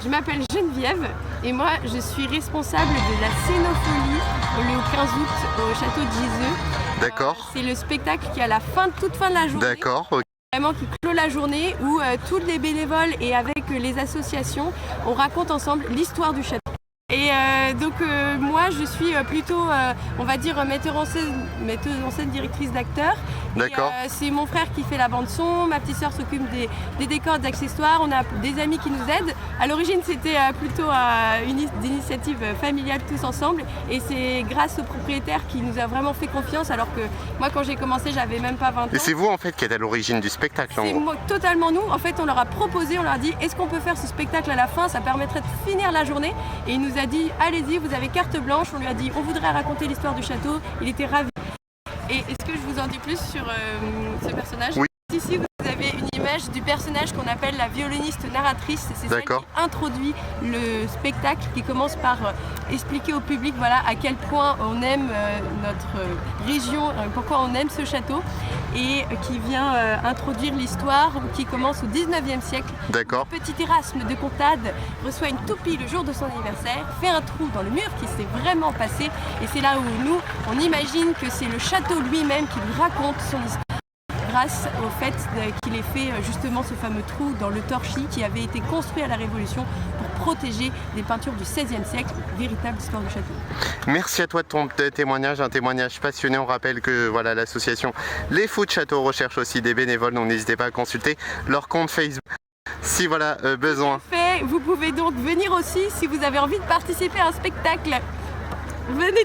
Je m'appelle Geneviève et moi je suis responsable de la Scénopholie le 15 août au château de Giseux. D'accord. C'est le spectacle qui est à la toute fin de la journée. D'accord. Okay. Vraiment qui clôt la journée où tous les bénévoles et avec les associations, on raconte ensemble l'histoire du château. Et donc moi je suis plutôt, on va dire, metteuse en scène, directrice d'acteurs. D'accord. C'est mon frère qui fait la bande son, ma petite sœur s'occupe des décors, d'accessoires, on a des amis qui nous aident. À l'origine c'était plutôt une initiative familiale tous ensemble et c'est grâce au propriétaire qui nous a vraiment fait confiance alors que moi quand j'ai commencé j'avais même pas 20 ans. Et c'est vous en fait qui êtes à l'origine du spectacle en gros. C'est totalement nous, en fait on leur a proposé, on leur a dit est-ce qu'on peut faire ce spectacle à la fin, ça permettrait de finir la journée et il nous a dit allez-y, vous avez carte blanche, on lui a dit on voudrait raconter l'histoire du château, il était ravi. Et est-ce que je vous en dis plus sur ce personnage? Oui. Ici vous avez une image du personnage qu'on appelle la violoniste narratrice, c'est celle qui introduit le spectacle, qui commence par expliquer au public voilà, à quel point on aime notre région, pourquoi on aime ce château et qui vient introduire l'histoire qui commence au 19e siècle. D'accord. Le petit Erasme de Contade reçoit une toupie le jour de son anniversaire, fait un trou dans le mur qui s'est vraiment passé et c'est là où nous on imagine que c'est le château lui-même qui lui raconte son histoire grâce au fait qu'il ait fait justement ce fameux trou dans le torchis qui avait été construit à la Révolution pour protéger des peintures du XVIe siècle, véritable histoire du château. Merci à toi de ton témoignage, un témoignage passionné. On rappelle que voilà, l'association Les Fous de Château recherche aussi des bénévoles, donc n'hésitez pas à consulter leur compte Facebook si voilà besoin. Vous pouvez donc venir aussi si vous avez envie de participer à un spectacle. Venez.